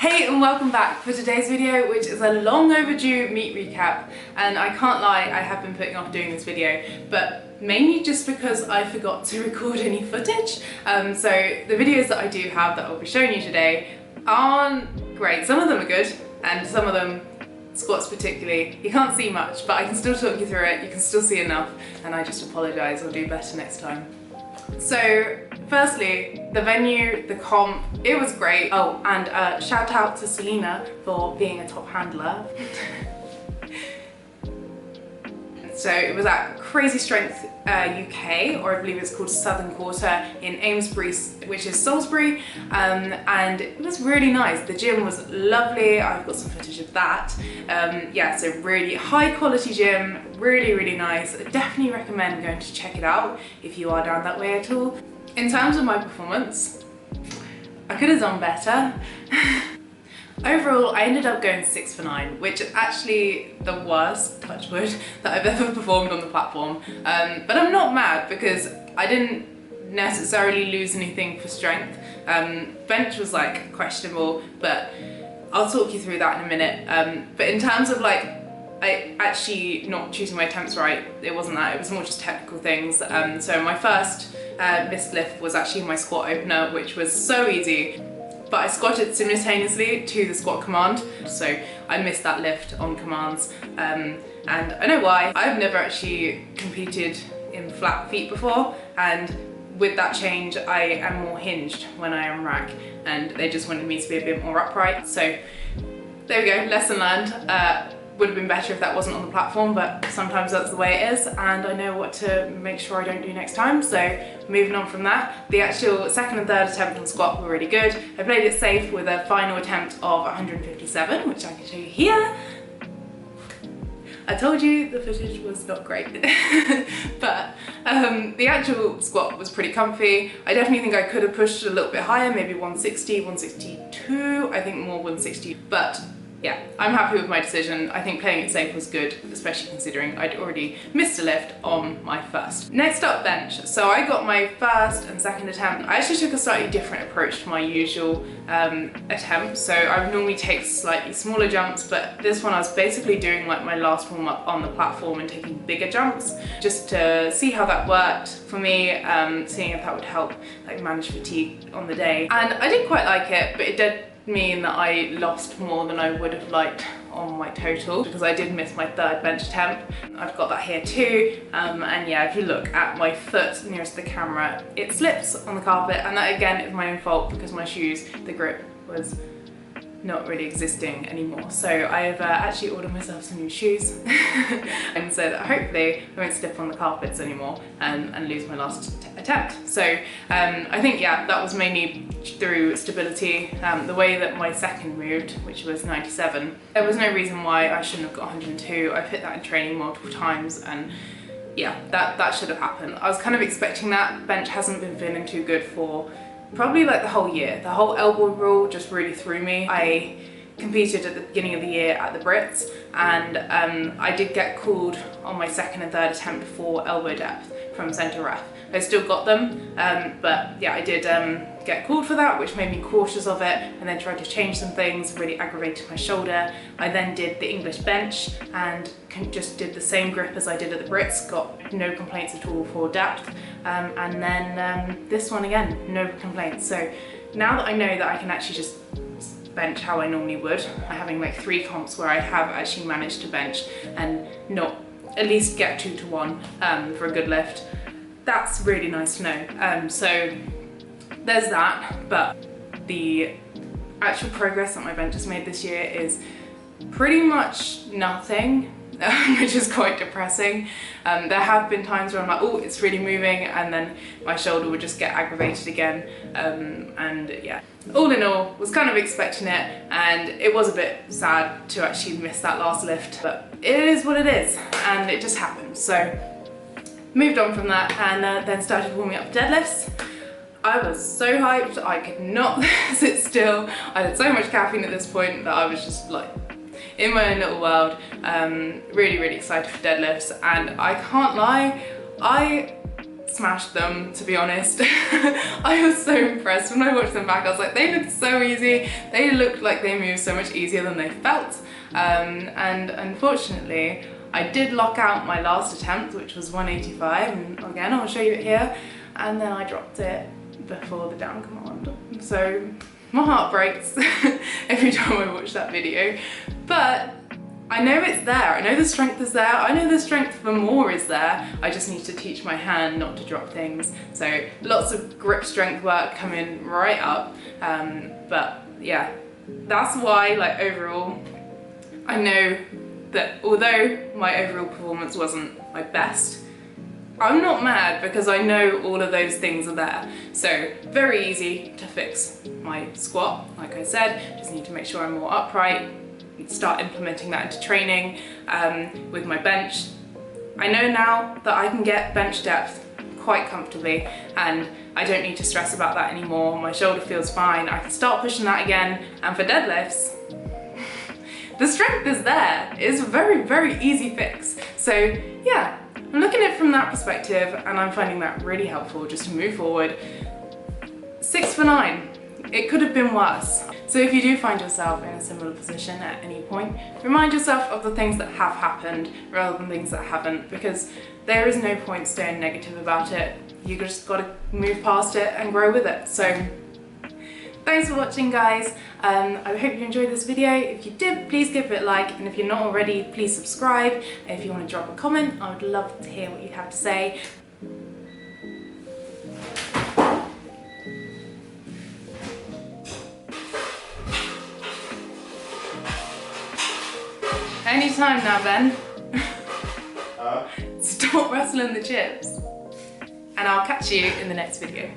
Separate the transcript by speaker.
Speaker 1: Hey and welcome back for today's video, which is a long overdue meet recap. And I can't lie, I have been putting off doing this video, but mainly just because I forgot to record any footage. So the videos that I do have that I'll be showing you today aren't great. Some of them are good, and some of them, squats particularly, you can't see much, but I can still talk you through it, you can still see enough, and I just apologise, I'll do better next time. So firstly, the venue, the comp, it was great. Oh, and shout out to Selena for being a top handler. So it was at Crazy Strength UK, or I believe it's called Southern Quarter in Amesbury, which is Salisbury, and it was really nice. The gym was lovely. I've got some footage of that. Yeah, so really high quality gym, really nice. I definitely recommend going to check it out if you are down that way at all. In terms of my performance, I could have done better. Overall, I ended up going 6 for 9, which is actually the worst, touch wood, that I've ever performed on the platform. But I'm not mad because I didn't necessarily lose anything for strength. Bench was like questionable, but I'll talk you through that in a minute. But in terms of like, I actually not choosing my attempts right, it wasn't that, it was more just technical things. So my first missed lift was actually my squat opener, which was so easy. But I squatted simultaneously to the squat command, so I missed that lift on commands. And I know why. I've never actually competed in flat feet before, and with that change I am more hinged when I am rack, and they just wanted me to be a bit more upright. So there we go, lesson learned. Would have been better if that wasn't on the platform, but sometimes that's the way it is, and I know what to make sure I don't do next time. So moving on from that, the actual second and third attempt on squat were really good. I played it safe with a final attempt of 157, which I can show you here. I told you the footage was not great, but the actual squat was pretty comfy. I definitely think I could have pushed it a little bit higher, maybe 160, 162, I think more 160, but yeah, I'm happy with my decision. I think playing it safe was good, especially considering I'd already missed a lift on my first. Next up, bench. So I got my first and second attempt. I actually took a slightly different approach to my usual attempt. So I would normally take slightly smaller jumps, but this one I was basically doing like my last warm up on the platform and taking bigger jumps, just to see how that worked for me, seeing if that would help like manage fatigue on the day. And I did quite like it, but it did mean that I lost more than I would have liked on my total, because I did miss my third bench attempt. I've got that here too, and yeah, if you look at my foot nearest the camera, it slips on the carpet, and that again is my own fault because my shoes, the grip was not really existing anymore. So I've actually ordered myself some new shoes and so that hopefully I won't slip on the carpets anymore and lose my last attempt. So I think, yeah, that was mainly through stability. The way that my second moved, which was 97, there was no reason why I shouldn't have got 102. I've hit that in training multiple times, and yeah, that should have happened. I was kind of expecting that. Bench hasn't been feeling too good for probably like the whole year. The whole elbow rule just really threw me. I competed at the beginning of the year at the Brits, and I did get called on my second and third attempt for elbow depth from centre ref. I still got them, but yeah, I did get called for that, which made me cautious of it, and then tried to change some things, really aggravated my shoulder. I then did the English bench and just did the same grip as I did at the Brits, got no complaints at all for depth, and then this one again, no complaints. So now that I know that I can actually just bench how I normally would, having like 3 comps where I have actually managed to bench and not at least get 2 to 1 for a good lift, that's really nice to know. So there's that, but the actual progress that my bench has made this year is pretty much nothing, which is quite depressing. There have been times where I'm like, oh, it's really moving, and then my shoulder would just get aggravated again, and yeah. All in all, was kind of expecting it, and it was a bit sad to actually miss that last lift, but it is what it is, and it just happened. So moved on from that, and then started warming up deadlifts. I was so hyped, I could not sit still. I had so much caffeine at this point that I was just like in my own little world. Really excited for deadlifts, and I can't lie, I smashed them, to be honest. I was so impressed when I watched them back. I was like, they looked so easy. They looked like they moved so much easier than they felt. And unfortunately, I did lock out my last attempt, which was 185, and again, I'll show you it here. And then I dropped it before the down command. So my heart breaks every time I watch that video, but I know it's there. I know the strength is there. I know the strength for more is there. I just need to teach my hand not to drop things. So lots of grip strength work coming right up. But yeah, that's why, like, overall, I know that although my overall performance wasn't my best, I'm not mad because I know all of those things are there. So very easy to fix my squat. Like I said, just need to make sure I'm more upright, start implementing that into training. With my bench, I know now that I can get bench depth quite comfortably and I don't need to stress about that anymore. My shoulder feels fine. I can start pushing that again. And for deadlifts, the strength is there. It's a very, very easy fix. So yeah, I'm looking at it from that perspective and I'm finding that really helpful just to move forward. 6 for 9. It could have been worse. So if you do find yourself in a similar position at any point, remind yourself of the things that have happened rather than things that haven't, because there is no point staying negative about it. You just gotta move past it and grow with it. So thanks for watching, guys. I hope you enjoyed this video. If you did, please give it a like, and if you're not already, please subscribe. And if you want to drop a comment, I would love to hear what you have to say. Anytime now, Ben. Stop wrestling the chips. And I'll catch you in the next video.